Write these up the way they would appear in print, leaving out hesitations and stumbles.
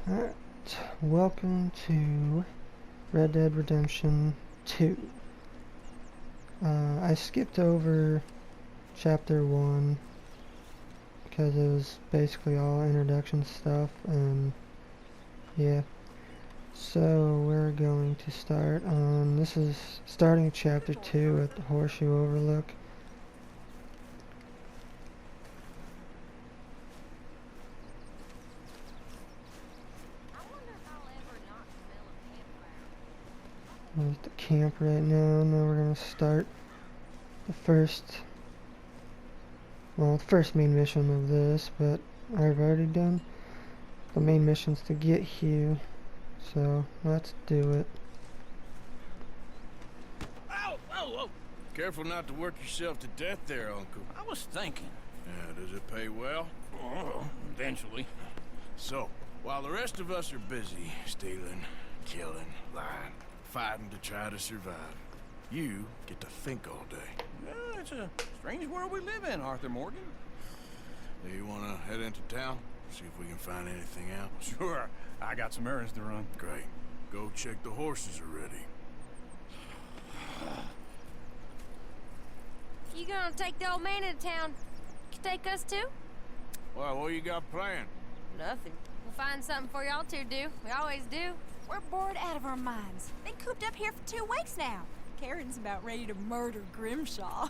Alright, welcome to Red Dead Redemption 2. I skipped over Chapter 1 because it was basically all introduction stuff, and yeah. So we're going to start on, this is starting Chapter 2 at the Horseshoe Overlook. We're at the camp right now. Now we're gonna start the first main mission of this, but I've already done the main missions to get here, so let's do it. Ow! Whoa, whoa! Careful not to work yourself to death there, Uncle. I was thinking. Yeah, does it pay well? Oh, eventually. So, while the rest of us are busy stealing, killing, lying, fighting to try to survive, you get to think all day. Yeah, it's a strange world we live in, Arthur Morgan. Do you want to head into town? See if we can find anything out? Sure. I got some errands to run. Great. Go check the horses are ready. You gonna take the old man into town? You take us too? Well, what you got planned? Nothing. We'll find something for y'all to do. We always do. We're bored out of our minds. Been cooped up here for 2 weeks now. Karen's about ready to murder Grimshaw.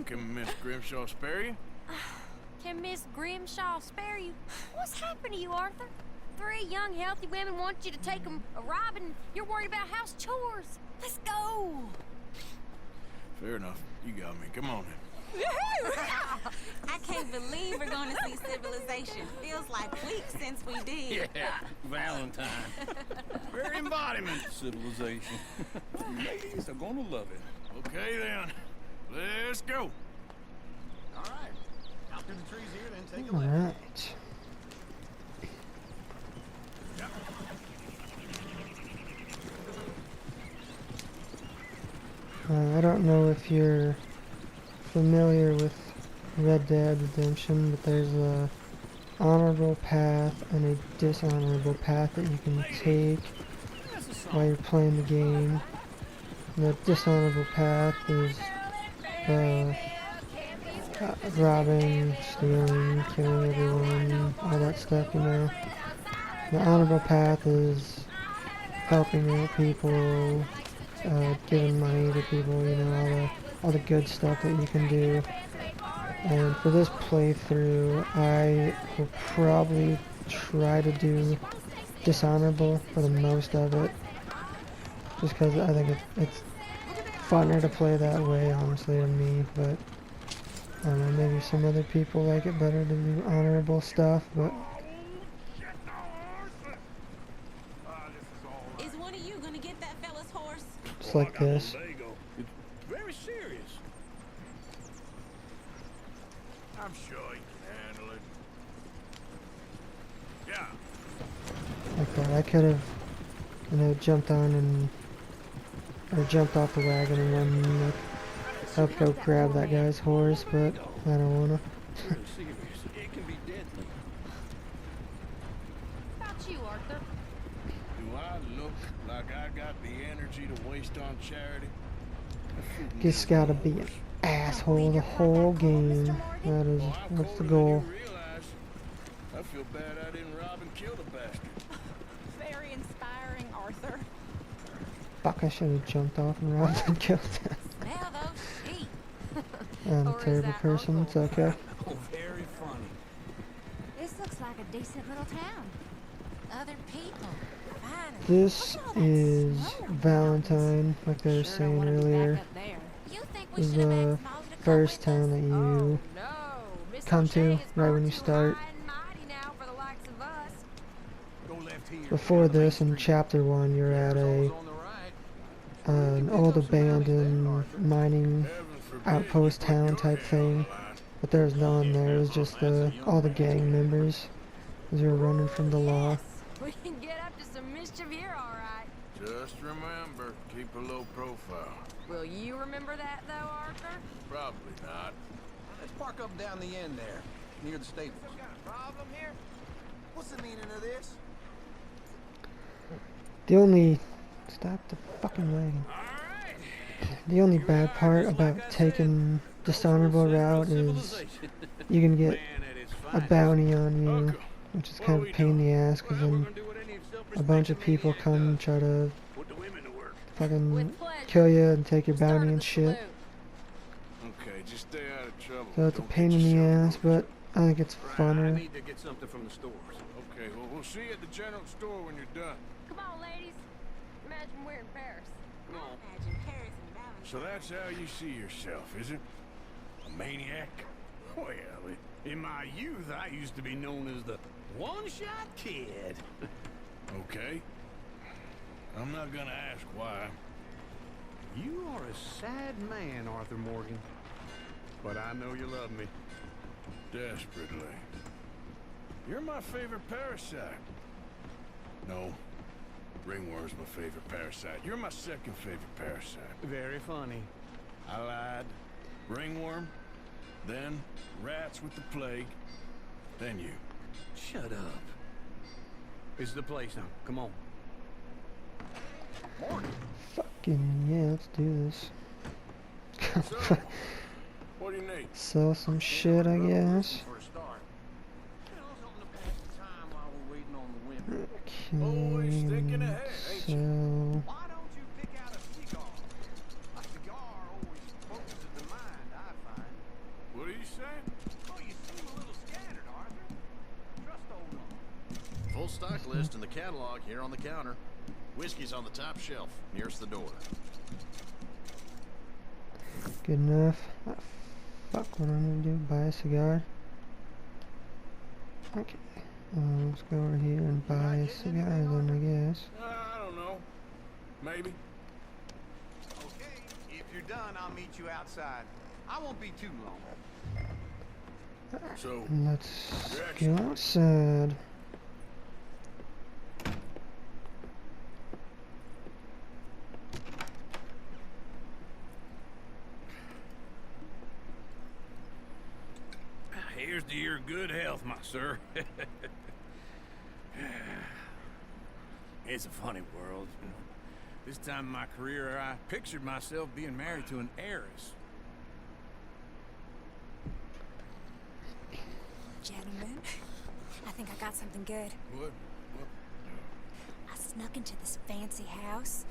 Can Miss Grimshaw spare you? Can Miss Grimshaw spare you? What's happened to you, Arthur? 3 young, healthy women want you to take them a robbing. You're worried about house chores. Let's go. Fair enough. You got me. Come on in. I can't believe we're going to see civilization. Feels like weeks since we did. Yeah, Valentine. Very embodiment of civilization. Ladies are gonna love it. Okay then, let's go. All right, out through the trees here, then take a left. Alright. I don't know if you're familiar with Red Dead Redemption, but there's a honorable path and a dishonorable path that you can take while you're playing the game. And the dishonorable path is robbing, stealing, killing everyone, all that stuff, you know. The honorable path is helping out people, giving money to people, you know, all the good stuff that you can do. And for this playthrough, I will probably try to do dishonorable for the most of it, just because I think it's funner to play that way, honestly, to me. But I don't know, maybe some other people like it better to do honorable stuff, but Is one of you gonna get that fella's horse? just like this. There you go. It's very serious. I'm sure you can handle it. Yeah. Like that. I could have, you know, jumped on or jumped off the wagon and run, like, up, go grab that guy's horse, but I don't wanna. Very serious. It can be deadly. How about you, Arthur? Do I look like I got the energy to waste on charity? Just gotta be an asshole the whole game. That is, what's the goal? I feel bad I didn't rob and kill the bastard. Very inspiring, Arthur. Fuck, I should have jumped off and robbed and killed him. Smell those sheep. I'm a Or is terrible that person, Uncle? it's okay. Oh, very funny. This looks like a decent little town. Other people. Fine. This is Valentine, like they were saying earlier. You think we Is should have the asked Molly to come first with town us? that you No. Miss come O'Shea to is right far when you too start. high and mighty now for the likes of us. Go left here. Before this, in Chapter 1, you're at Arrow's a on the right. an old abandoned mining outpost town type thing, but there's no one there. It was just all the gang members as you're running from the law. Yes, we can get up to some mischief here, all right. Just remember, keep a low profile. Will you remember that, though, Arthur? Probably not. Let's park up down the end there, near the stables. Some kind of problem here? What's the meaning of this? The only... Stop the fucking wagon. The only bad part about taking dishonorable route is you can get a bounty on you, which is kind of a pain in the ass, because then a bunch of people come and try to fucking kill you and take your bounty and shit. Okay, just stay out of trouble. So it's a Don't pain get in the yourself ass, but I think it's I funner. need to get something from the stores. Okay, well, we'll see you at the general store when you're done. Come on, ladies. Imagine we're in Paris. Imagine Paris and Valentine. So that's how you see yourself, is it? A maniac? Well, in my youth, I used to be known as the one-shot kid. Okay. I'm not gonna ask why. You are a sad man, Arthur Morgan. But I know you love me. Desperately. You're my favorite parasite. No. Ringworm's my favorite parasite. You're my second favorite parasite. Very funny. I lied. Ringworm, then rats with the plague, then you. Shut up. It's the place now. Come on. Fucking yeah, let's do this. So, what do you need? Sell some shit, I guess. For a start. You know, something to pass the time while we're waiting on the women. Always thinking Okay, ahead, ain't you? so... Why don't you pick out a cigar? A cigar always focuses the mind, I find. What are you saying? Oh, you seem a little scattered, Arthur. Trust old on. Full stock list in the catalog here on the counter. Whiskey's on the top shelf, nearest the door. Good enough. Ah, fuck, what do I need to do? Buy a cigar? Okay. Let's go over here and buy a cigar then, I guess. I don't know. Maybe. Okay, if you're done, I'll meet you outside. I won't be too long. So, Let's go outside. Here's to your good health, my sir. It's a funny world. You know. This time in my career, I pictured myself being married to an heiress. Gentlemen, I think I got something good. what? I snuck into this fancy house.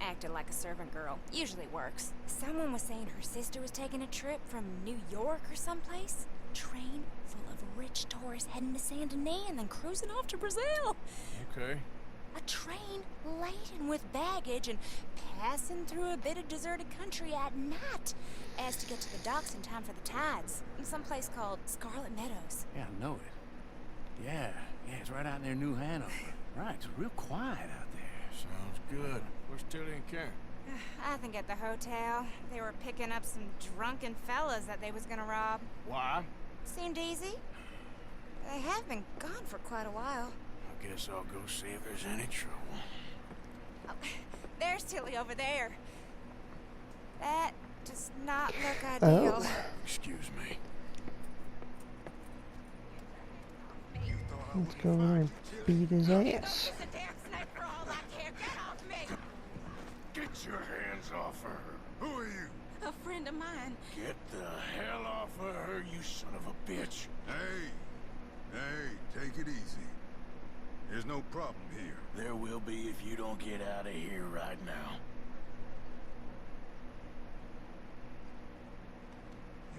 Acted like a servant girl. Usually works. Someone was saying her sister was taking a trip from New York or someplace. Train full of rich tourists heading to Saint Denis and then cruising off to Brazil. Okay. A train laden with baggage and passing through a bit of deserted country at night as to get to the docks in time for the tides. In some place called Scarlet Meadows. Yeah, I know it. Yeah, it's right out near New Hanover. Right, it's real quiet out there. Sounds good. Where's Tilly and Karen? I think at the hotel. They were picking up some drunken fellas that they was gonna rob. Why? Seemed easy. They have been gone for quite a while. I guess I'll go see if there's any trouble. Oh, there's Tilly over there. That does not look ideal. Oh. Excuse me. Let's go over there and beat his ass. It's a damn snake for all I care. Get off me! Get your hands off her. Who are you? A friend of mine. Get the hell off of her, you son of a bitch. Hey, take it easy. There's no problem here. There will be if you don't get out of here right now.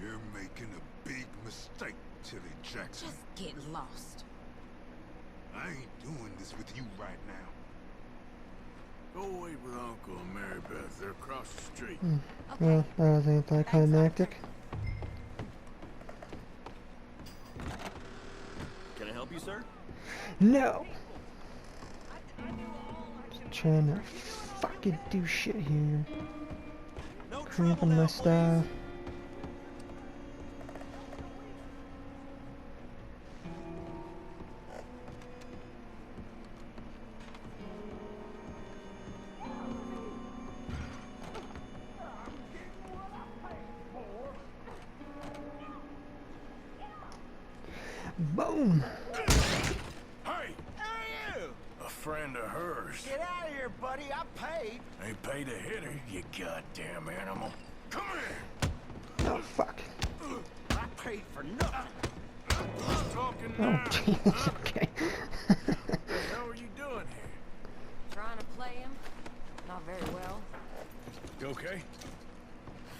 You're making a big mistake, Tilly Jackson. Just get lost. I ain't doing this with you right now. Go wait with Uncle and Mary Beth. They're across the street. Well, that was anticlimactic. Can I help you, sir? No! Just trying to fucking do shit here. Cramping my style. Boom! Hey! Hey, you! A friend of hers. Get out of here, buddy. I paid. Ain't paid a hitter, you goddamn animal. Come here. Oh, fuck. I paid for nothing. Who's talking Oh, now? jeez, okay. What the hell are you doing here? Trying to play him. Not very well. You okay?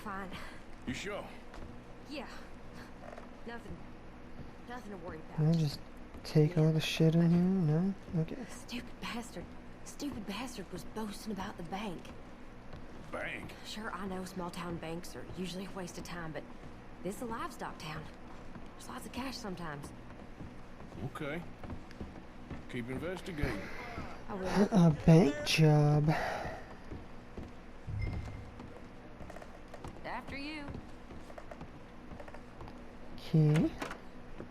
Fine. You sure? Yeah. Nothing to worry Can I about. just take all the shit in here? No? Okay. Stupid bastard was boasting about the bank. Bank. Sure, I know small town banks are usually a waste of time, but this is a livestock town. There's lots of cash sometimes. Okay. Keep investigating. I will. A bank job. After you. Okay.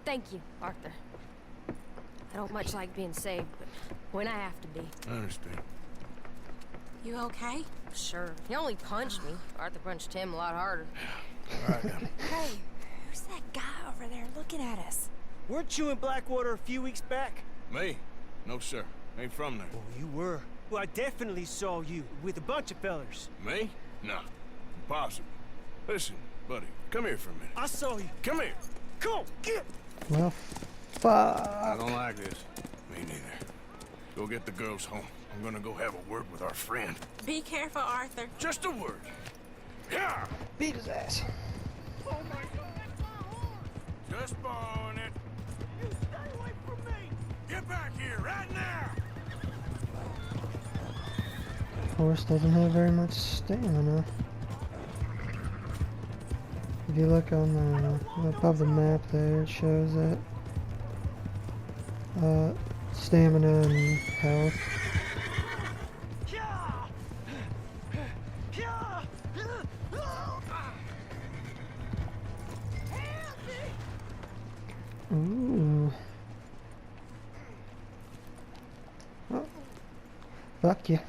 Thank you, Arthur. I don't much like being saved, but when I have to be. I understand. You okay? Sure. He only punched me. Arthur punched him a lot harder. All right, now. Hey, who's that guy over there looking at us? Weren't you in Blackwater a few weeks back? Me? No, sir. Ain't from there. Oh, you were. Well, I definitely saw you with a bunch of fellers. Me? No. Impossible. Listen, buddy, come here for a minute. I saw you. Come here. Come on, get! Well, I fuck. don't like this. Me neither. Go get the girls home. I'm gonna go have a word with our friend. Be careful, Arthur. Just a word. Yeah. Beat his ass. Oh my God. Just borrowing it. You stay away from me. Get back here right now. Horse doesn't have very much stamina. If you look on the above the map there, it shows that stamina and health. Ooh. Oh. Fuck you.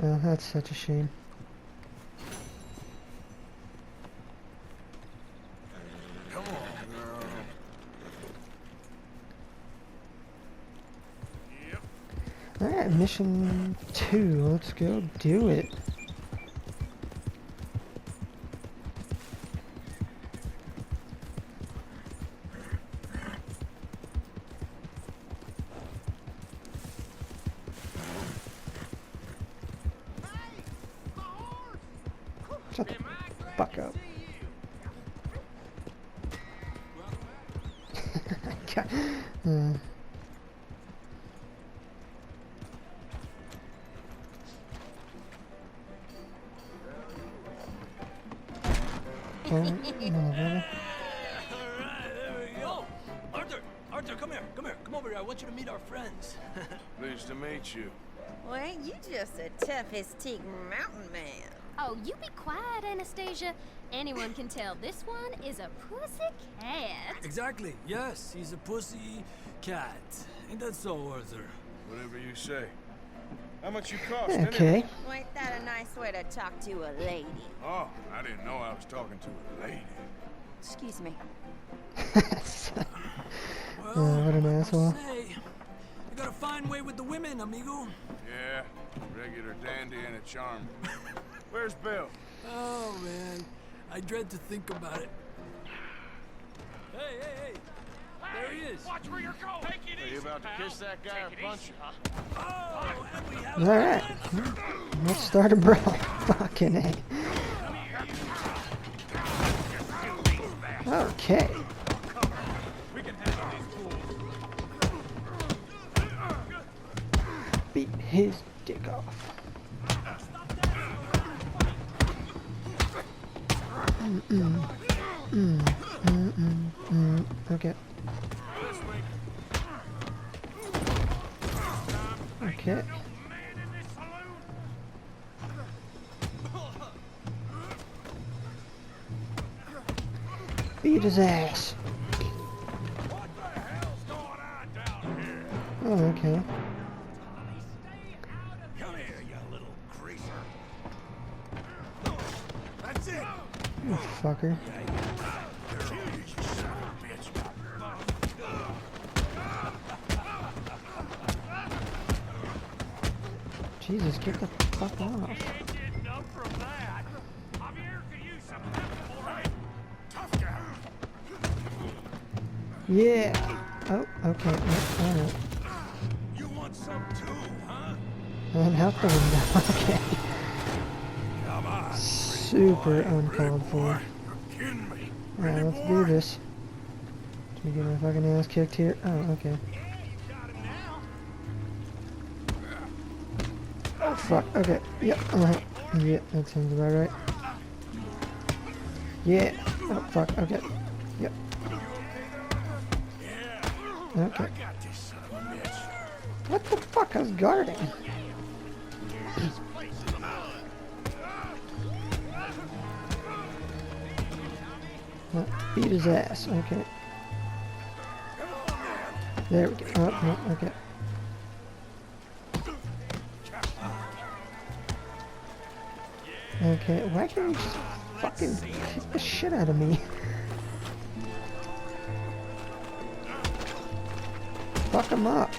Oh, that's such a shame. Come on, girl. Yep. Alright, mission 2. Let's go do it. Shut the fuck up. God. Oh, motherfucker. Oh, Arthur, come here, come over here. I want you to meet our friends. Pleased to meet you. Well, ain't you just a tough as teak mountain man? Oh, you be quiet, Anastasia. Anyone can tell this one is a pussy cat. Exactly. Yes, he's a pussy cat. Ain't that so, Arthur? Whatever you say. How much you cost, Okay. anyway? Well, ain't that a nice way to talk to a lady? Oh, I didn't know I was talking to a lady. Excuse me. What an asshole. Say, you got a fine way with the women, amigo. Yeah, regular dandy and a charm. Where's Bill? Oh, man. I dread to think about it. Hey! There he is. Watch where you're going. Take it Are you easy, about to pal. kiss that guy or punch him? Oh, and we have Alright. Let's start a brawl. Fucking A. Okay. Beat his dick off. Okay. Okay. Beat his ass. Oh, okay. Come here, you little greaser. That's it. You fucker. Jesus, get the fuck off. Yeah. Oh, okay. Alright. You want some too, huh? And out the window. Okay. Come on. Super uncalled for. You're kidding me. Alright, let's do this. Let me get my fucking ass kicked here. Oh, okay. Oh, fuck. Okay. Yep. Yeah, that sounds about right. Yeah. Oh, fuck. Okay. Yep. Okay. What the fuck? I was guarding. Beat his ass. Okay. There we go. Oh, no, okay. Okay, why can't you just fucking kick the shit out of me? Fuck him up.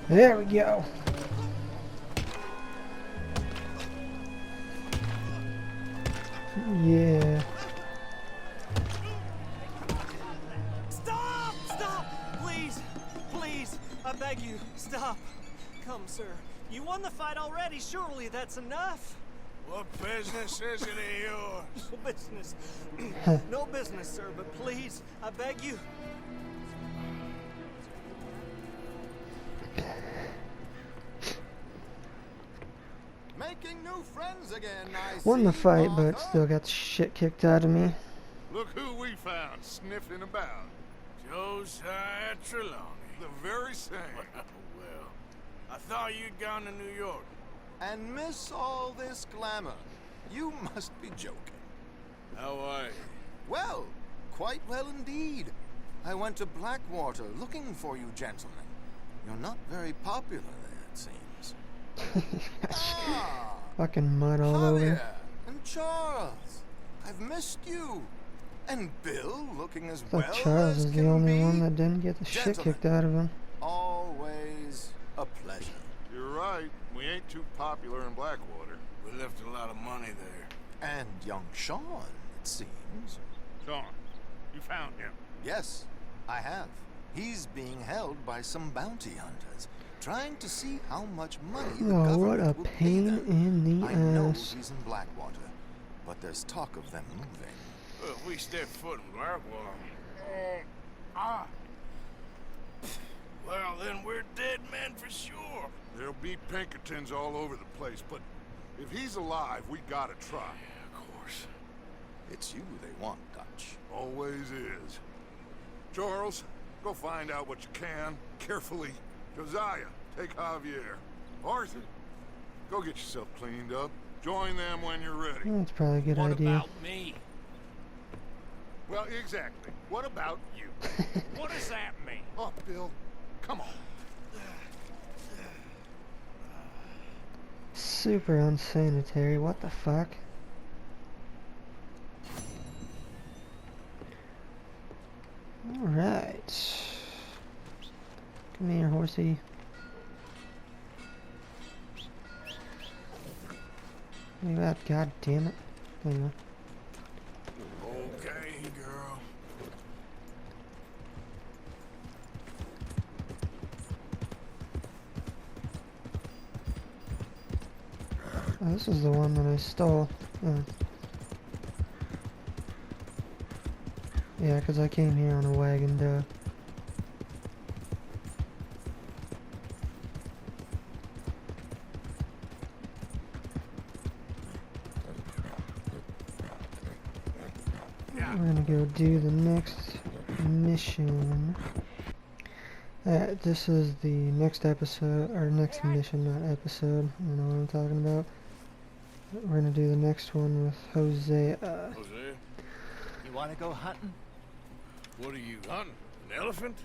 There we go. Yeah. Stop! Stop! Please! Please! I beg you, stop! Come, sir. You won the fight already. Surely that's enough. What business is it of yours? No business. No business, sir, but please, I beg you. Making new friends again, I Won the see, fight, but Arthur. still got the shit kicked out of me. Look who we found sniffing about. Josiah Trelawney. The very same. Well, I thought you'd gone to New York. And miss all this glamour. You must be joking. How are you? Well, quite well indeed. I went to Blackwater looking for you gentlemen. You're not very popular there, it seems. Fucking mud all over. Javier and Charles. I've missed you. And Bill looking as I well thought Charles as was can the only be. one that didn't get the shit Gentlemen. kicked out of him. Always a pleasure. You're right. We ain't too popular in Blackwater. We left a lot of money there. And young Sean, it seems. Sean, you found him. Yes, I have. He's being held by some bounty hunters, trying to see how much money the Oh, government what a will pay pain them. in the I know ass. he's in Blackwater, but there's talk of them moving. Well, if we step foot in Blackwater... Well, then we're dead men for sure. There'll be Pinkertons all over the place, but if he's alive, we gotta try. Yeah, of course. It's you they want, Dutch. Always is. Charles, go find out what you can, carefully. Josiah, take Javier. Arthur, go get yourself cleaned up. Join them when you're ready. That's probably a good What idea. about me? Well, exactly. What about you? What does that mean? Oh, Bill, come on. Super unsanitary. What the fuck? Alright. Come here, horsey. Look at that, god damn it. Anyway. Okay, girl. Oh, this is the one that I stole. Oh. Yeah, because I came here on a wagon, duh. We're gonna go do the next mission. This is the next episode, or next mission, not episode. I don't know what I'm talking about. We're gonna do the next one with Hosea. Hosea, You want to go hunting? what are you hunting? An elephant?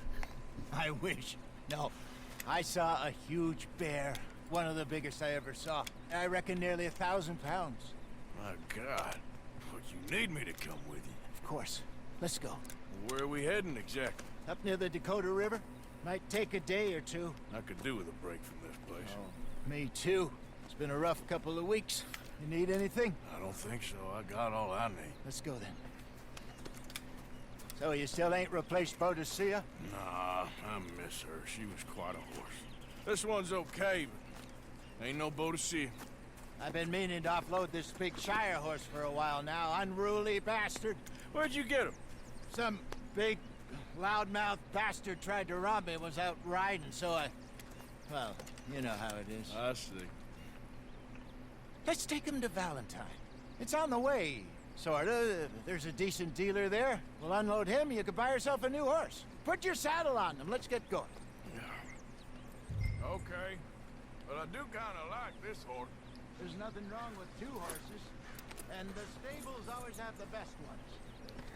I wish. No. I saw a huge bear. One of the biggest I ever saw. I reckon nearly 1,000 pounds. My God. But you need me to come with you. Of course. Let's go. Where are we heading exactly? Up near the Dakota River. Might take a day or two. I could do with a break from this place. Oh, me too. It's been a rough couple of weeks. You need anything? I don't think so. I got all I need. Let's go then. So you still ain't replaced Boadicea? Nah, I miss her. She was quite a horse. This one's okay, but ain't no Boadicea. I've been meaning to offload this big Shire horse for a while now. Unruly bastard. Where'd you get him? Some big, loudmouth bastard tried to rob me and was out riding, so I... Well, you know how it is. I see. Let's take him to Valentine. It's on the way, sorta. There's a decent dealer there. We'll unload him, you can buy yourself a new horse. Put your saddle on him, let's get going. Okay. But I do kinda like this horse. There's nothing wrong with two horses, and the stables always have the best ones.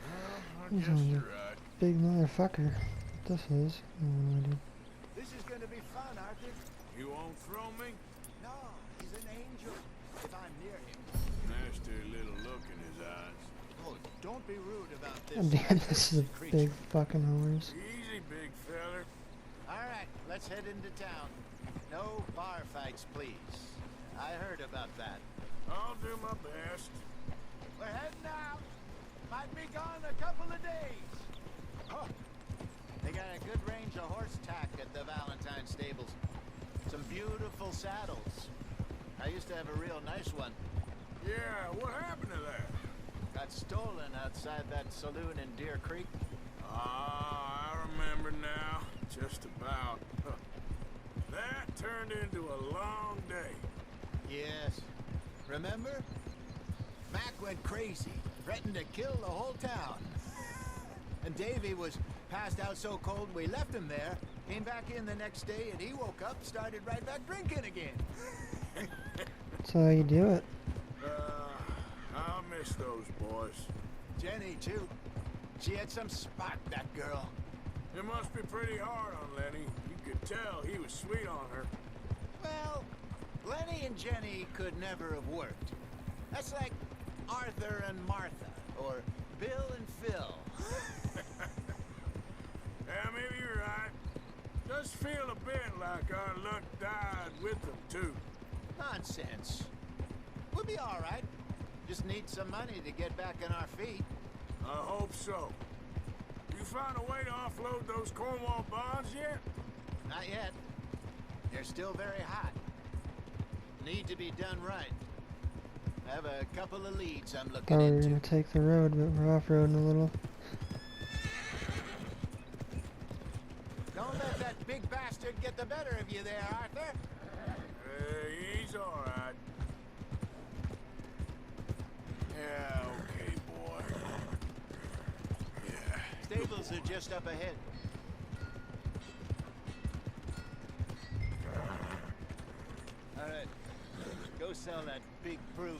I guess you're right. Big motherfucker. This is. This is gonna be fun, Arthur. You won't throw me? No, he's an angel. If I'm near him. Nasty little look in his eyes. Oh, don't be rude about this. Oh, damn, this is a big fucking horse. Easy, big feller. All right, let's head into town. No bar fights, please. I heard about that. I'll do my best. We're heading out. Might be gone a couple of days. Oh, they got a good range of horse tack at the Valentine stables. Some beautiful saddles. I used to have a real nice one. Yeah, what happened to that? Got stolen outside that saloon in Deer Creek. Ah, I remember now. Just about. That turned into a long day. Yes. Remember? Mac went crazy, threatened to kill the whole town. And Davy was passed out so cold we left him there, came back in the next day, and he woke up, started right back drinking again. That's how you do it. I'll miss those boys. Jenny, too. She had some spot, that girl. It must be pretty hard on Lenny. You could tell he was sweet on her. Well, Lenny and Jenny could never have worked. That's like Arthur and Martha, or Bill and Phil. Yeah, maybe you're right. Does feel a bit like our luck died with them, too. Nonsense. We'll be all right. Just need some money to get back on our feet. I hope so. You find a way to offload those Cornwall bonds yet? Not yet. They're still very hot. Need to be done right. I have a couple of leads I'm looking Thought we were into. gonna take the road, but we're off-roading a little. Don't let that big bastard get the better of you there, Arthur. He's all right. Yeah, okay, boy. Yeah. Stables are just up ahead. All right. Go sell that big brute.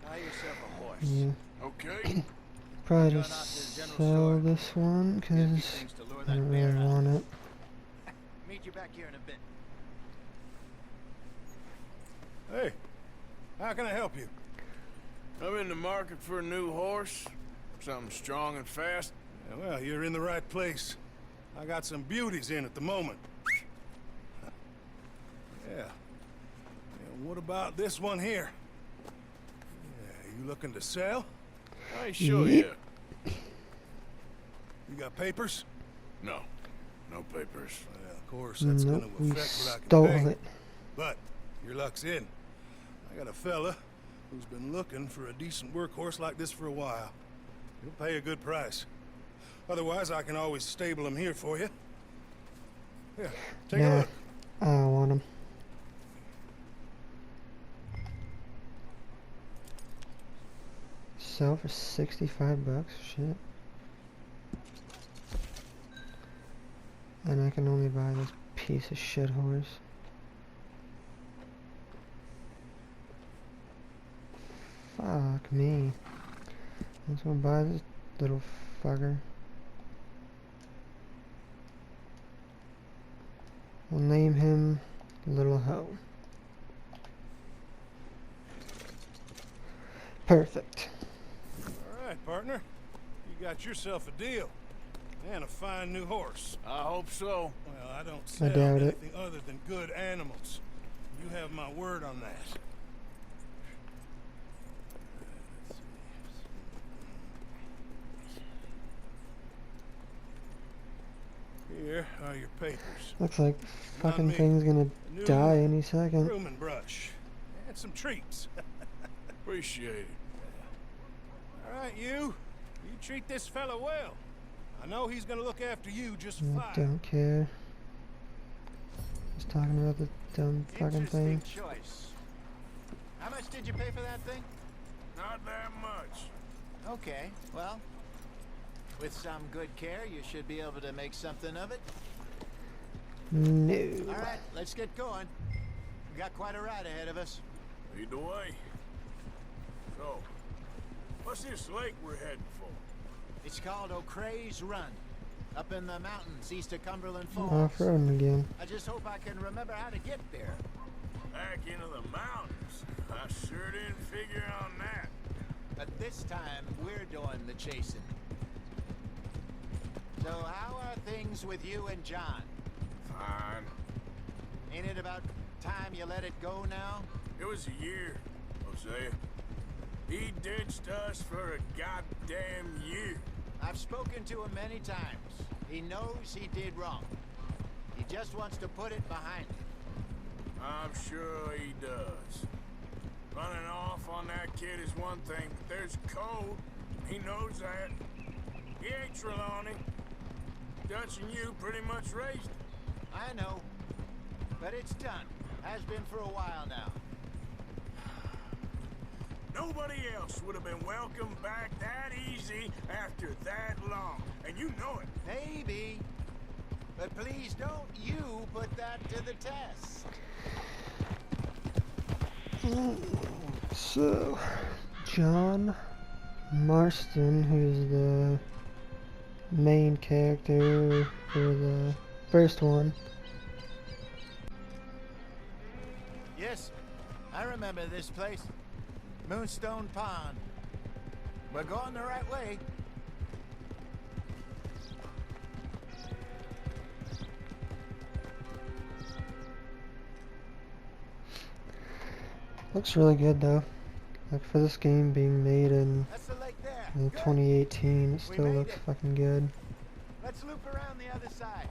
Buy yourself a horse. Yeah. Okay. Probably Going just off to the general sell store. this one, Get a few because things to lure I that don't bear really out. want it. Meet you back here in a bit. Hey, how can I help you? I'm in the market for a new horse. Something strong and fast. Yeah, well, you're in the right place. I got some beauties in at the moment. Yeah. What about this one here? Yeah, you looking to sell? I ain't sure yet. You got papers? No. No papers. Well, of course, that's Nope, gonna we affect what I stole can pay. it. But your luck's in. I got a fella who's been looking for a decent workhorse like this for a while. He'll pay a good price. Otherwise, I can always stable him here for you. Yeah, take a Nah, look. I don't want them. Sell for 65 bucks? Shit. And I can only buy this piece of shit horse. Fuck me. I'm just gonna buy this little fucker. We'll name him Little Ho. Perfect. All right, partner. You got yourself a deal. And a fine new horse. I hope so. Well, I don't I sell doubt it. anything other than good animals. You have my word on that. Here are your papers. Looks like Not fucking me. thing's gonna New die any second. Room and brush. And some treats. Appreciate it. All right, you treat this fella well. I know he's gonna look after you just I fine. don't care. Just talking about the dumb fucking thing. Interesting choice. How much did you pay for that thing? Not that much. Okay, well, with some good care, you should be able to make something of it. No. All right, let's get going. We got quite a ride ahead of us. Lead the way. So, what's this lake we're heading for? It's called O'Creagh's Run, up in the mountains east of Cumberland Falls. Off-roading again. I just hope I can remember how to get there. Back into the mountains. I sure didn't figure on that. But this time, we're doing the chasing. So how are things with you and John? Fine. Ain't it about time you let it go now? It was a year, Hosea. He ditched us for a goddamn year. I've spoken to him many times. He knows he did wrong. He just wants to put it behind him. I'm sure he does. Running off on that kid is one thing, but there's code. He knows that. He ain't Trelawney. Dutch and you pretty much raised him. I know. But it's done. Has been for a while now. Nobody else would have been welcomed back that easy after that long. And you know it. Maybe. But please don't you put that to the test. So, John Marston, who's the main character for the first one. Yes, I remember this place. Moonstone Pond. We're going the right way. Looks really good though. Like for this game being made in, That's the lake there. 2018, it still made looks it. fucking good. Let's loop around the other side.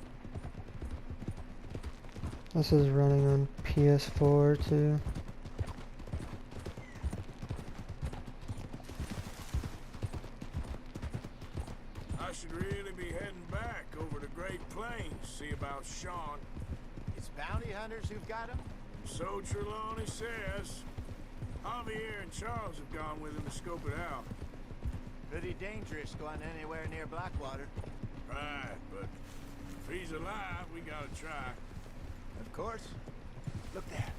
This is running on PS4 too. I should really be heading back over to Great Plains, see about Sean. It's bounty hunters who've got him. So Trelawney says. Javier and Charles have gone with him to scope it out. Pretty dangerous going anywhere near Blackwater. Right, but if he's alive, we gotta try. Of course. Look there.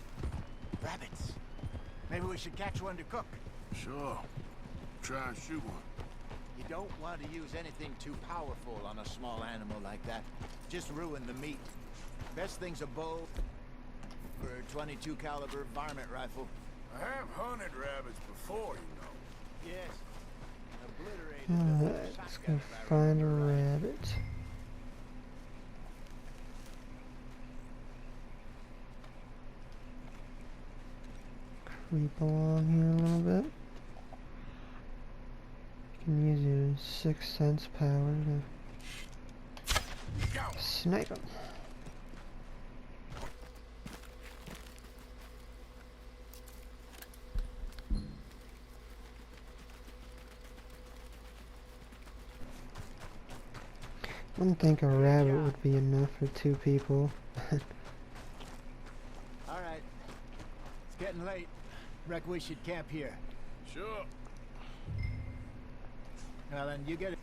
Rabbits. Maybe we should catch one to cook. Sure. Try and shoot one. You don't want to use anything too powerful on a small animal like that. Just ruin the meat. Best thing's a bow or a 22 caliber varmint rifle. I have hunted rabbits before, you know. Yes. Obliterated Alright, let's go find a rabbit. Creep along here a little bit. You can use your 6th sense power to snipe him. I don't think a rabbit would be enough for 2 people. Alright. It's getting late. Reckon we should camp here. Sure. Well, then you get it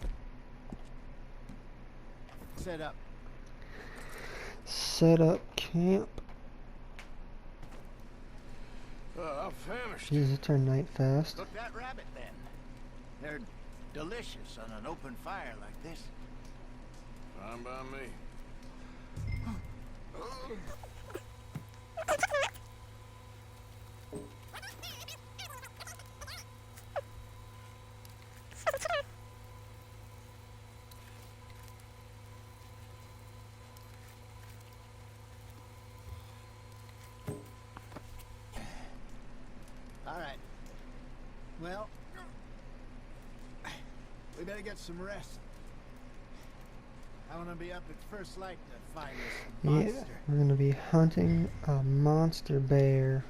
set up. Set up camp. I'm famished. Jesus, it turned night fast. Cook that rabbit then. They're delicious on an open fire like this. Fine by me. All right. Well, we better get some rest. I want to be up at first light to find this monster. Yeah, we're gonna be hunting a monster bear.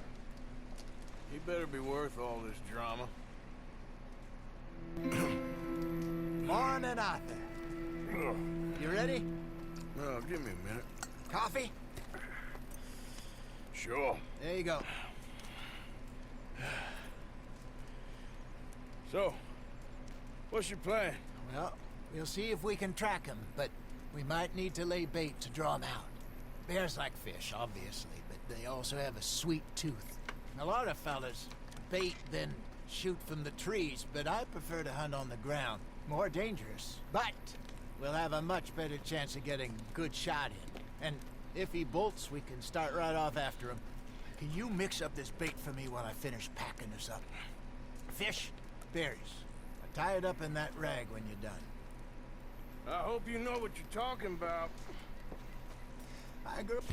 He better be worth all this drama. Morning, Arthur. You ready? No, give me a minute. Coffee? Sure. There you go. So, what's your plan? Well, we'll see if we can track him, but we might need to lay bait to draw him out. Bears like fish, obviously, but they also have a sweet tooth. A lot of fellas bait then shoot from the trees, but I prefer to hunt on the ground. More dangerous, but we'll have a much better chance of getting a good shot in. And if he bolts, we can start right off after him. Can you mix up this bait for me while I finish packing this up? Fish, berries. Tie it up in that rag when you're done. I hope you know what you're talking about. I grew up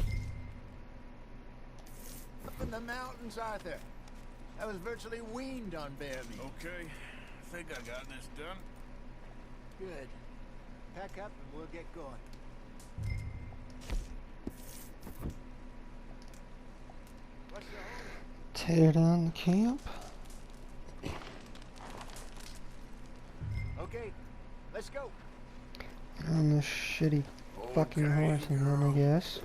in the mountains, Arthur. I was virtually weaned on bear meat. Okay, I think I got this done. Good. Pack up and we'll get going. What's the hole? Tear down the camp. Okay, let's go. On this shitty fucking horse again, I guess.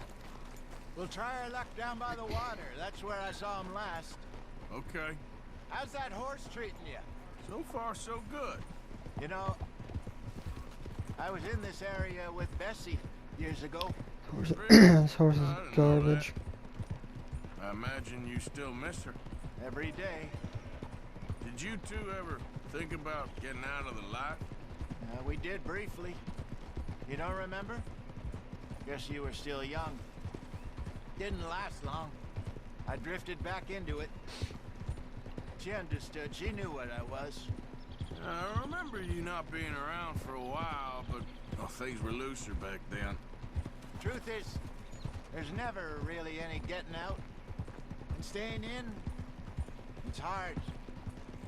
We'll try our luck down by the water. That's where I saw him last. Okay. How's that horse treating you? So far, so good. You know, I was in this area with Bessie years ago. This horse is garbage. I imagine you still miss her. Every day. Did you two ever think about getting out of the lot? We did briefly. You don't remember? Guess you were still young. Didn't last long. I drifted back into it. She understood. She knew what I was. I remember you not being around for a while, but things were looser back then. Truth is, there's never really any getting out. And staying in, it's hard.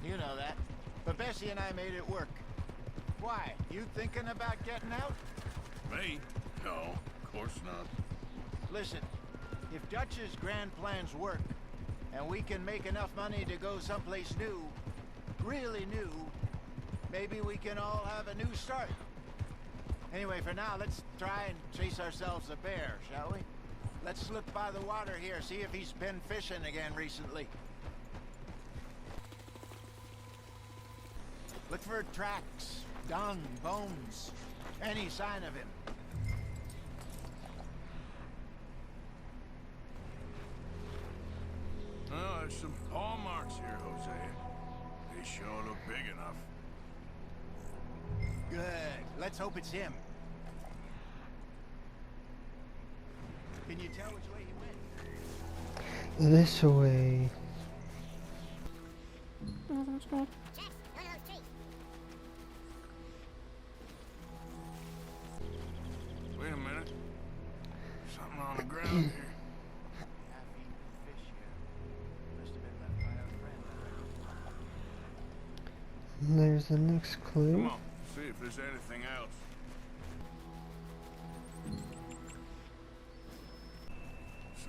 You know that. But Bessie and I made it work. Why? You thinking about getting out? Me? No, of course not. Listen, if Dutch's grand plans work, and we can make enough money to go someplace new, really new, maybe we can all have a new start. Anyway, for now, let's try and chase ourselves a bear, shall we? Let's look by the water here, see if he's been fishing again recently. Look for tracks, dung, bones, any sign of him. Oh, there's some paw marks here, Jose. They sure look big enough. Good. Let's hope it's him. Can you tell which way he went? This way. Wait a minute. Something on the ground here. There's the next clue. Come on, see if there's anything else.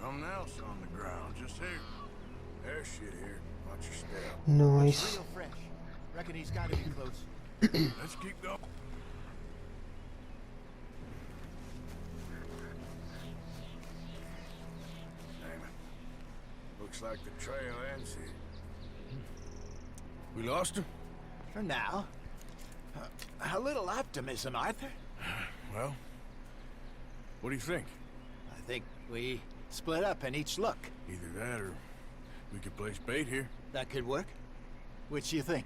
Something else on the ground, just here. There's shit here. Watch your step. Nice. Looks real fresh. Reckon he's got to be close. Let's keep going. Damn it. Looks like the trail ends here. We lost him? For now. A little optimism, Arthur. Well, what do you think? I think we split up and each look. Either that or we could place bait here. That could work. Which you think?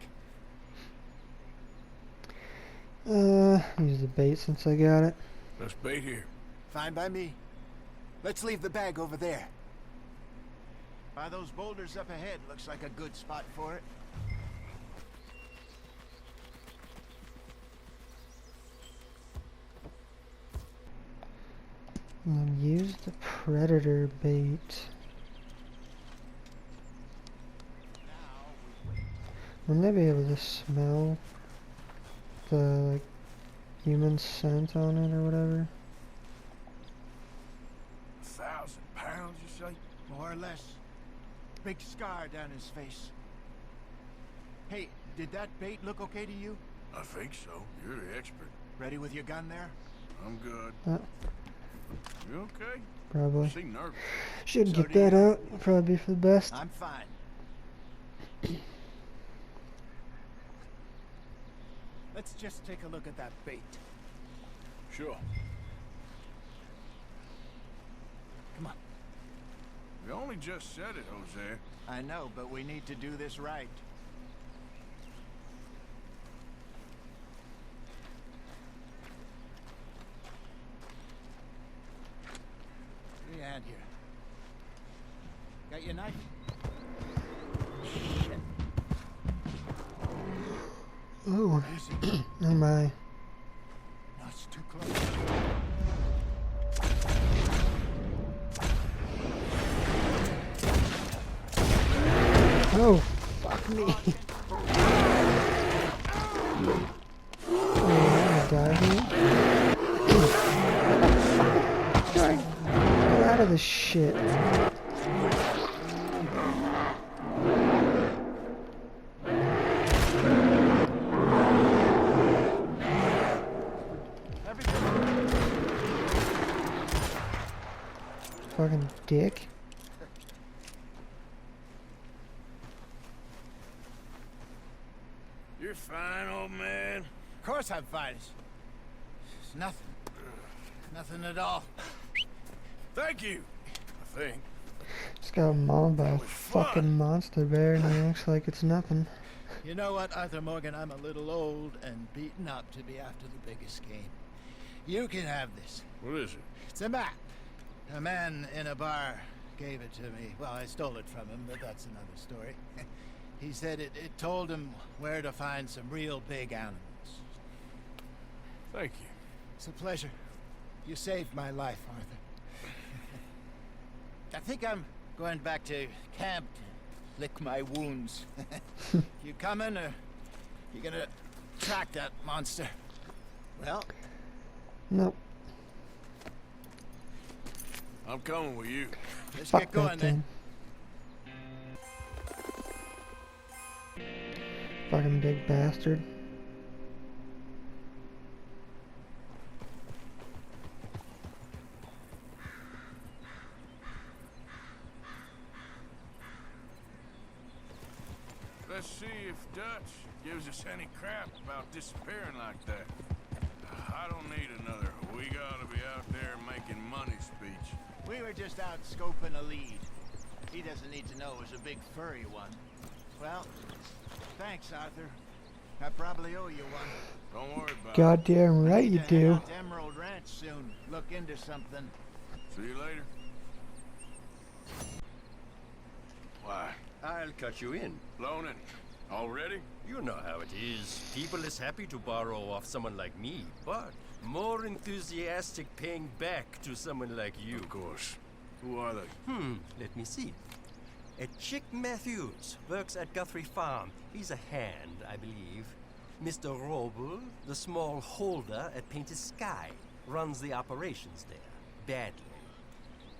Use the bait since I got it. Let's bait here. Fine by me. Let's leave the bag over there. By those boulders up ahead, looks like a good spot for it. Use the predator bait. Now Wouldn't they be able to smell the like human scent on it or whatever? 1,000 pounds, you say? More or less. Big scar down his face. Hey, did that bait look okay to you? I think so. You're the expert. Ready with your gun there? I'm good. You okay? Probably. You seem nervous. Should So get do that you. out. Probably for the best. I'm fine. Let's just take a look at that bait. Sure. Come on. You only just said it, Jose. I know, but we need to do this right. Give me a hand here. Got your knife? Shit. Ooh. Easy. Oh my. No, it's too close. Oh, fuck me. Oh, I'm gonna die here. Get out of this shit. Fucking dick. You're fine, old man. Of course I'm fine. It's nothing. Nothing at all. Thank you. I think. Just got mauled by a fucking monster bear and he acts like it's nothing. You know what, Arthur Morgan? I'm a little old and beaten up to be after the biggest game. You can have this. What is it? It's a map. A man in a bar gave it to me. Well, I stole it from him, but that's another story. He said it told him where to find some real big animals. Thank you. It's a pleasure. You saved my life, Arthur. I think I'm going back to camp to lick my wounds. You coming, or you gonna track that monster? Well? Nope. I'm coming with you. Let's Fuck get going that then. thing. Fucking big bastard. Let's see if Dutch gives us any crap about disappearing like that. I don't need another "we gotta be out there making money" speech. We were just out scoping a lead. He doesn't need to know it was a big furry one. Well, thanks, Arthur. I probably owe you one. Don't worry about Goddamn I right need you to head do. out to Emerald Ranch soon. Look into something. it. See you later. Why? I'll cut you in. Loaning. Already? You know how it is. People is happy to borrow off someone like me, but more enthusiastic paying back to someone like you. Of course. Who are they? Let me see. Chick Matthews works at Guthrie Farm. He's a hand, I believe. Mr. Roble, the small holder at Painted Sky, runs the operations there, badly.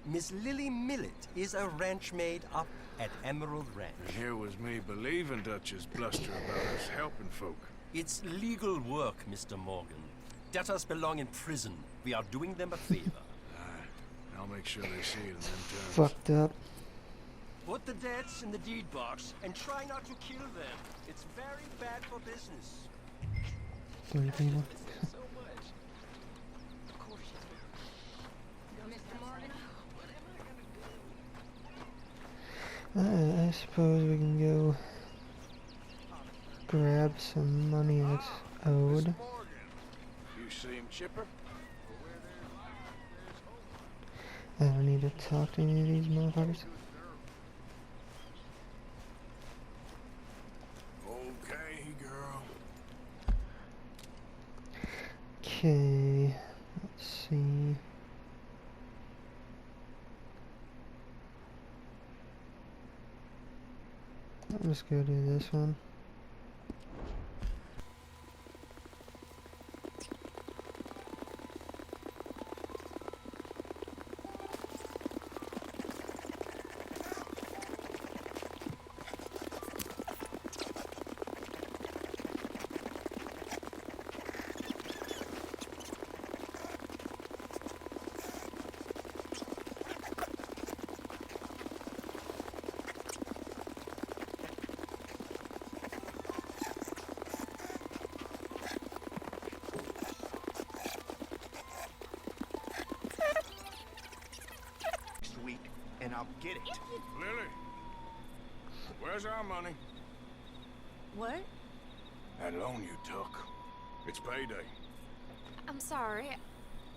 Miss Lily Millet is a ranch maid up at Emerald Ranch. And here was me believing Dutch's bluster about us helping folk. It's legal work, Mr. Morgan. Debtors belong in prison. We are doing them a favor. I'll make sure they see it in them terms. Fucked up. Put the debts in the deed box and try not to kill them. It's very bad for business. 3 people. So much. Of course you do. Mr. Morgan? I suppose we can go grab some money that's owed. You seem chipper? I don't need to talk to any of these motherfuckers. Okay, girl. Okay, let's see. I'll just go do this one. I'll get it. Lily, where's our money? What? That loan you took. It's payday. I'm sorry.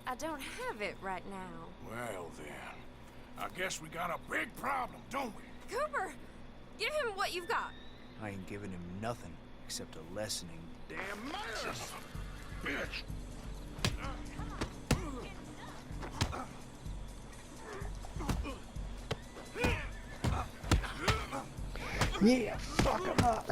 I don't have it right now. Well then, I guess we got a big problem, don't we? Cooper! Give him what you've got. I ain't giving him nothing except a lessening. Damn mayor! Bitch! Yeah, fuck him up.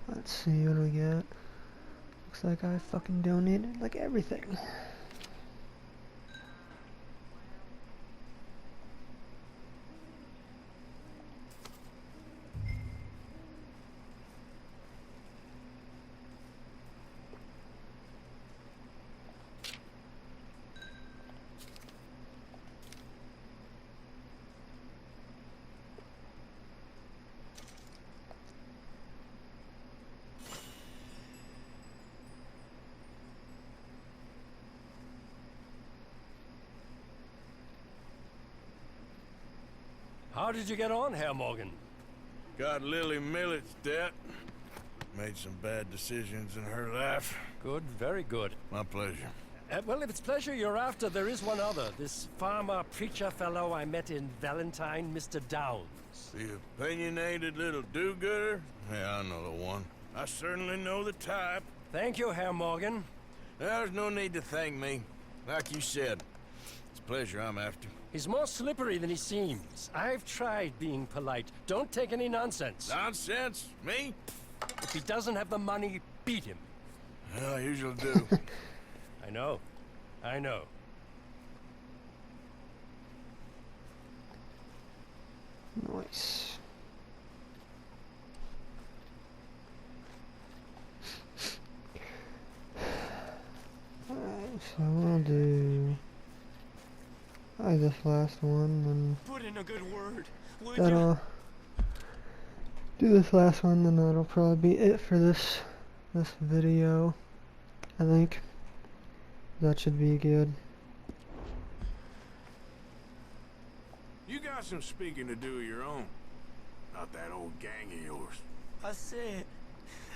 Let's see what we get. Looks like I fucking donated like everything. How did you get on, Herr Morgan? Got Lily Millet's debt. Made some bad decisions in her life. Good, very good. My pleasure. Well, if it's pleasure you're after, there is one other. This farmer preacher fellow I met in Valentine, Mr. Downs. The opinionated little do-gooder? Yeah, I know the one. I certainly know the type. Thank you, Herr Morgan. There's no need to thank me. Like you said, it's pleasure I'm after. He's more slippery than he seems. I've tried being polite. Don't take any nonsense. Nonsense? Me? If he doesn't have the money, beat him. Well, I usually do. I know. I know. Nice. Alright, so we'll do this last one, and Put in a good word, would that'll do this last one, then that'll probably be it for this video. I think that should be good. You got some speaking to do of your own. Not that old gang of yours. I said,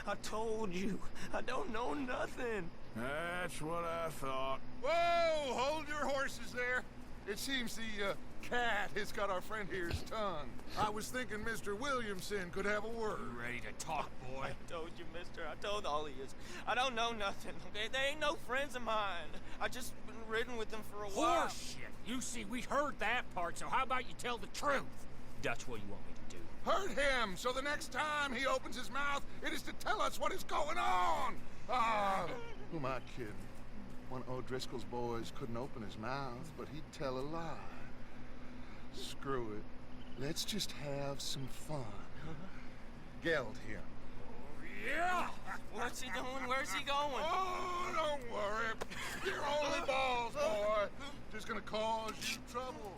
I told you, I don't know nothing. That's what I thought. Whoa! Hold your horses there. It seems the cat has got our friend here's tongue. I was thinking Mr. Williamson could have a word. You ready to talk, boy? I told you, mister. I told all of you. I don't know nothing, okay? They ain't no friends of mine. I just been riding with them for a while. Horseshit! You see, we heard that part, so how about you tell the truth? That's what you want me to do. Hurt him, so the next time he opens his mouth, it is to tell us what is going on. Ah, who am I kidding? One of O'Driscoll's boys couldn't open his mouth, but he'd tell a lie. Screw it. Let's just have some fun. Geld him. Yeah! What's he doing? Where's he going? Oh, don't worry. You're only balls, boy. Just gonna cause you trouble.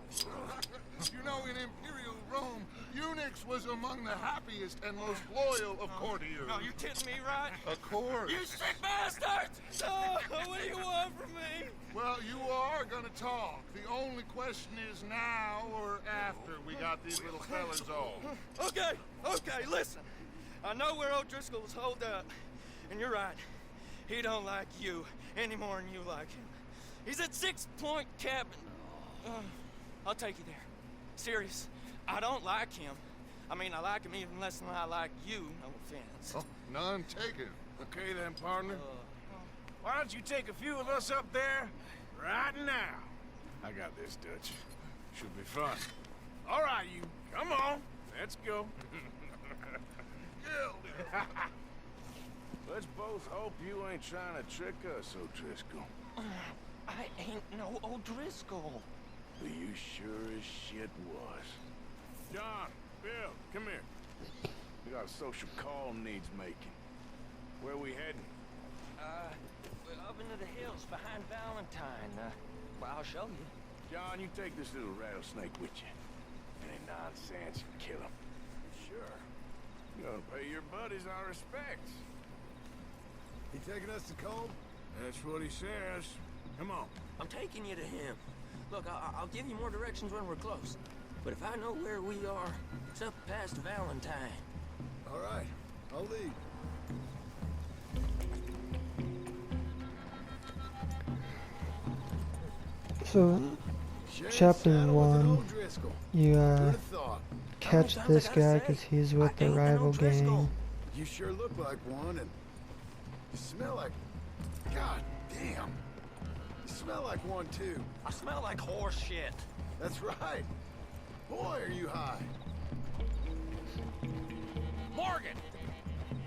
You know, in Imperial Rome, eunuchs was among the happiest and most loyal of courtiers. No, you kidding me, right? Of course. You sick bastards! Oh, what do you want from me? Well, you are gonna gonna talk. The only question is now or after we got these little fellas off. Okay, listen. I know where O'Driscoll's holed up. And you're right. He don't like you any more than you like him. He's at 6 Point Cabin. I'll take you there. Serious. I don't like him. I mean, I like him even less than I like you, no offense. Oh, none taken. Okay then, partner. Why don't you take a few of us up there right now? I got this, Dutch. Should be fun. All right, you. Come on. Let's go. Let's both hope you ain't trying to trick us, O'Driscoll. I ain't no O'Driscoll. But you sure as shit was. John, Bill, come here. We got a social call needs making. Where we heading? We're up into the hills behind Valentine. Well, I'll show you. John, you take this little rattlesnake with you. Any nonsense, kill him. Sure. You're gonna pay your buddies our respects. He taking us to Combe? That's what he says. Come on. I'm taking you to him. Look, I'll give you more directions when we're close. But if I know where we are, it's up past Valentine. All right, I'll lead. So, chapter 1, you catch this guy because he's with the rival gang. You sure look like one, and you smell like... God damn. You smell like one, too. I smell like horse shit. That's right. Boy, are you high. Morgan!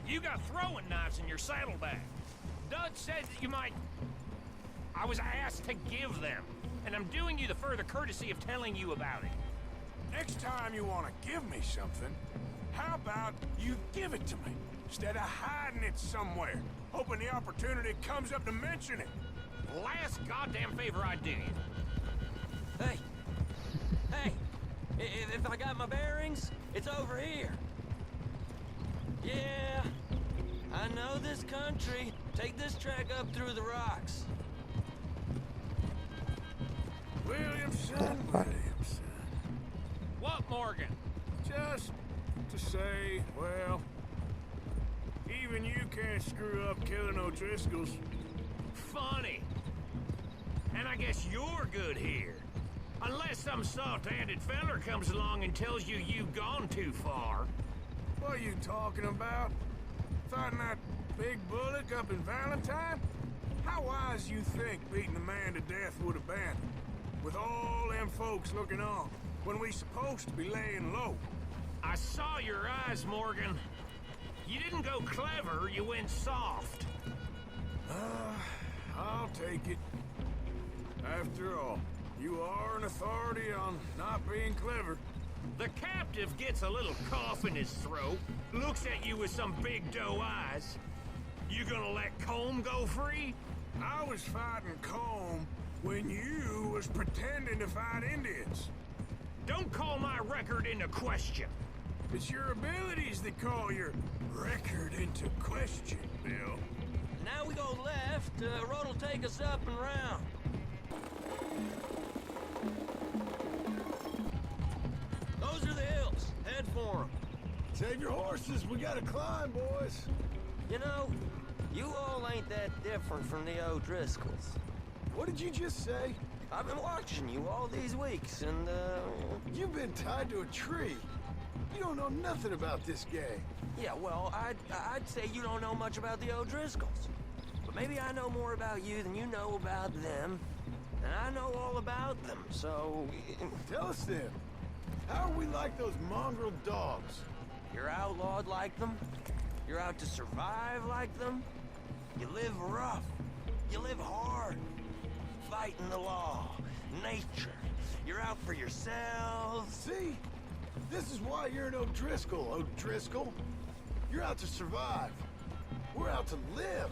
You got throwing knives in your saddlebag. Dud said that you might... I was asked to give them, and I'm doing you the further courtesy of telling you about it. Next time you want to give me something, how about you give it to me, instead of hiding it somewhere, hoping the opportunity comes up to mention it. Last goddamn favor I do you. Hey! Hey! If I got my bearings, it's over here. Yeah, I know this country. Take this track up through the rocks. Williamson. What, Morgan? Just to say, well, even you can't screw up killing O'Driscolls. Funny. And I guess you're good here. Unless some soft-handed feller comes along and tells you you've gone too far. What are you talking about? Fighting that big bullock up in Valentine? How wise you think beating a man to death would have been? With all them folks looking on, when we supposed to be laying low. I saw your eyes, Morgan. You didn't go clever, you went soft. I'll take it. After all, you are an authority on not being clever. The captive gets a little cough in his throat, looks at you with some big doe eyes. You gonna let Combe go free? I was fighting Combe when you was pretending to fight Indians. Don't call my record into question. It's your abilities that call your record into question, Bill. Now we go left. Road will take us up and round. Those are the hills. Head for them. Save your horses. We gotta climb, boys. You know, you all ain't that different from the O'Driscolls. What did you just say? I've been watching you all these weeks, and, You've been tied to a tree. You don't know nothing about this gang. Yeah, well, I'd say you don't know much about the O'Driscolls. But maybe I know more about you than you know about them. And I know all about them, so... Tell us then. How are we like those mongrel dogs? You're outlawed like them. You're out to survive like them. You live rough. You live hard. Fighting the law. Nature. You're out for yourselves. See? This is why you're an O'Driscoll, O'Driscoll. You're out to survive. We're out to live.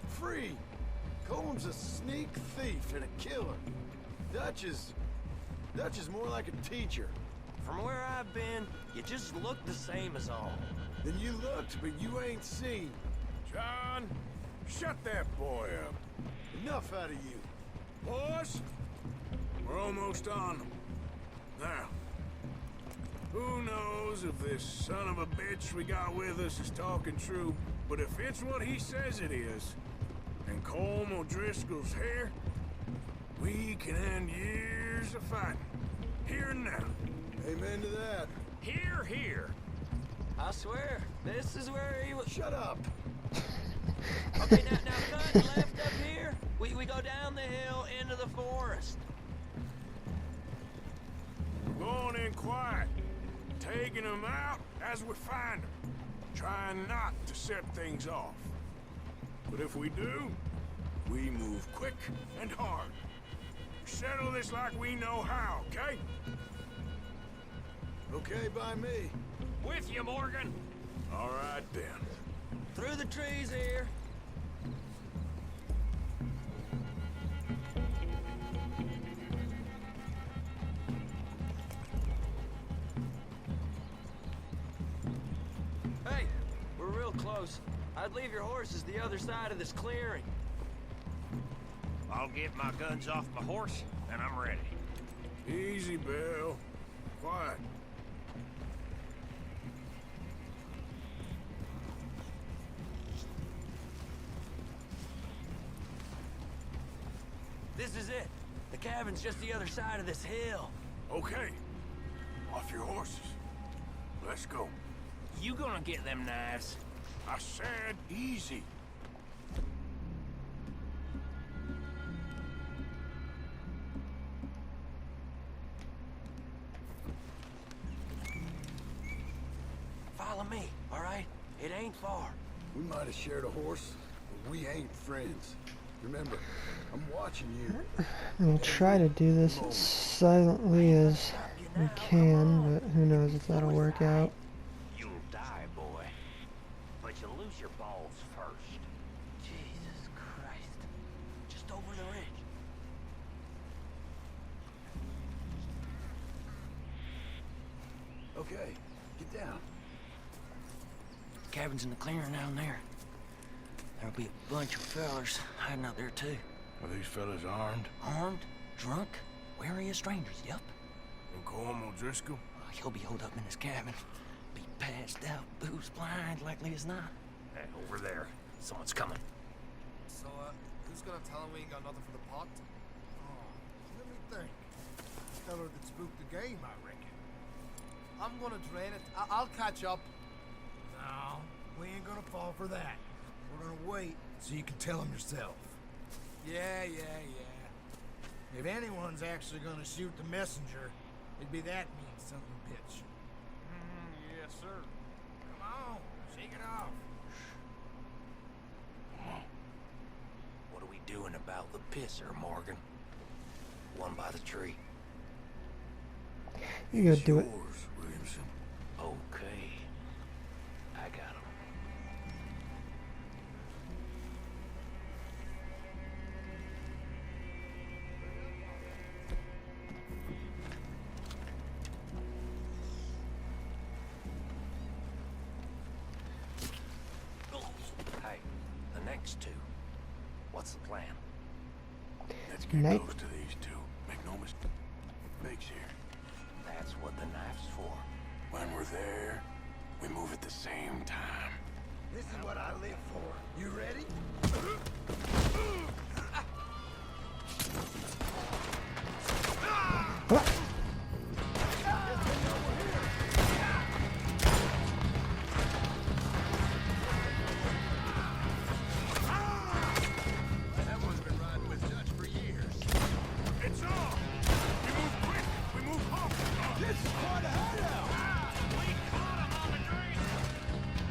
Free. Combs a sneak thief and a killer. Dutch is more like a teacher. From where I've been, you just look the same as all. Then you looked, but you ain't seen. John, shut that boy up. Enough out of you. Boys, We're almost on them. Now, who knows if this son of a bitch we got with us is talking true, but if it's what he says it is, and Colm O'Driscoll's here, we can end years of fighting. Here and now. Amen to that. Here, here. I swear, this is where he was. Shut up. Okay, now cut left up here. We go down the hill into the forest. Going in quiet. Taking them out as we find them. Trying not to set things off. But if we do, we move quick and hard. Settle this like we know how, okay? Okay by me. With you, Morgan. All right, then. Through the trees here. Hey, we're real close. I'd leave your horses the other side of this clearing. I'll get my guns off my horse, and I'm ready. Easy, Bill. Quiet. This is it. The cabin's just the other side of this hill. Okay. Off your horses. Let's go. You gonna get them knives? I said easy. Follow me, all right? It ain't far. We might have shared a horse, but we ain't friends. Remember, I'm watching you. We'll try to do this as silently as we can, but who knows if that'll work out. You'll die, boy. But you'll lose your balls first. Jesus Christ. Just over the ridge. Okay, get down. Cabin's in the clearing down there. There'll be a bunch of fellers hiding out there, too. Are these fellas armed? Armed, drunk, wary of strangers, yup. And Colm O'Driscoll? He'll be holed up in his cabin. Be passed out, booze blind, likely as not. Hey, over there. Someone's coming. So, who's gonna tell him we ain't got nothing for the pot? Oh, let me think. Feller that spooked the game, I reckon. I'm gonna drain it. I'll catch up. No, we ain't gonna fall for that. We're gonna wait so you can tell him yourself. Yeah. If anyone's actually gonna shoot the messenger, it'd be that mean son of a bitch. Yes, sir. Come on, shake it off. What are we doing about the pisser, Morgan? One by the tree. You gotta do it. Yours, Williamson. Okay. I got him. Hey, the next two. What's the plan? Let's get Night. close to these two. Make no mistakes here. That's what the knife's for. When we're there, we move at the same time. This is what I live for. You ready? That one's been riding with Dutch for years. It's on! We move quick! We move hard! This is quite a hideout! We caught him on the green!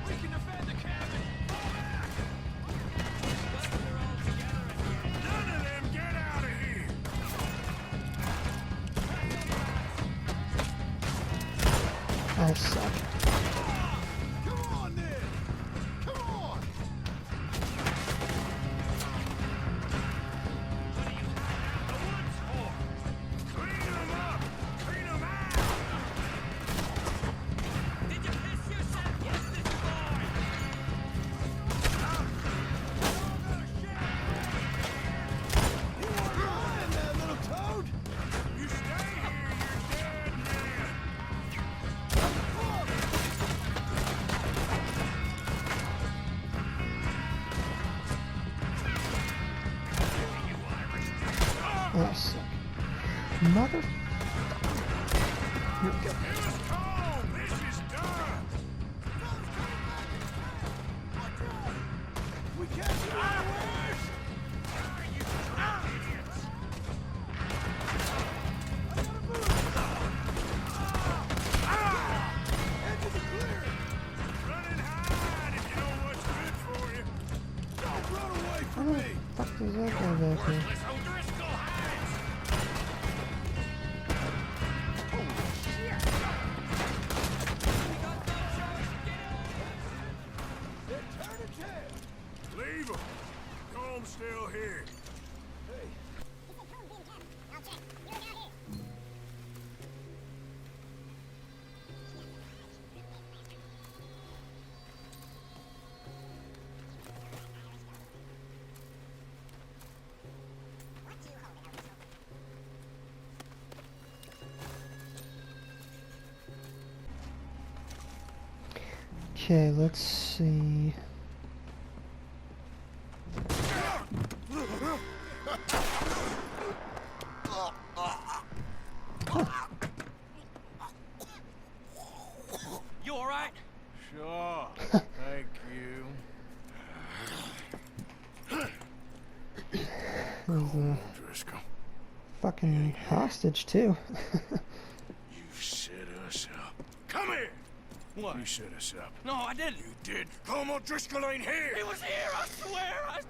We can defend the cabin! Fall back! None of them get out of here! I suck. Come on, then! Come on! What are you hiding out in the woods for? Clean them up! Clean them out! Did you piss yourself? Yes, this boy! You weren't lying, that little toad! Oh, sick. Mother... Here we go. What the fuck is that guy back here? Leave him. Comb's still here. Okay, let's see. You all right? Sure. Thank you. There's a Driscoll. fucking hostage too. You set us up. Come here! What? You set us up. No, I didn't. You did. Como Driscoll ain't here! He was here, I swear!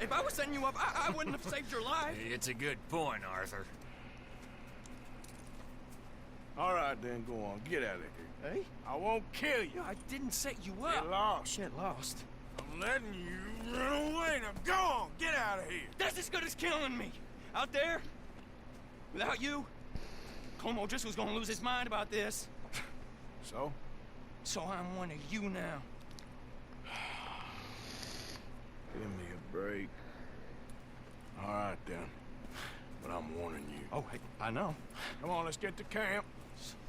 If I was setting you up, I wouldn't have saved your life. It's a good point, Arthur. All right, then, go on. Get out of here. Hey? I won't kill you. I didn't set you up. Get lost. Shit, lost. I'm letting you run away. Now go on. Get out of here. That's as good as killing me. Out there, without you, Como Driscoll's gonna lose his mind about this. So? So I'm one of you now. Give me a break. All right, then. But I'm warning you. Oh, hey, I know. Come on, let's get to camp.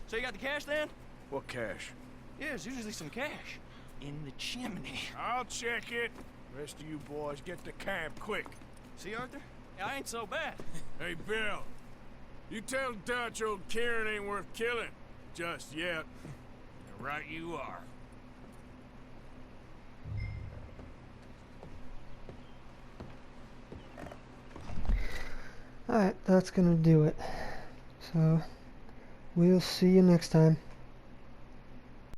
So you got the cash then? What cash? Yeah, there's usually some cash. In the chimney. I'll check it. Rest of you boys, get to camp quick. See, Arthur? I ain't so bad. Hey, Bill. You tell Dutch old Kieran ain't worth killing. Just yet. Right you are. Alright, that's gonna do it. So, we'll see you next time.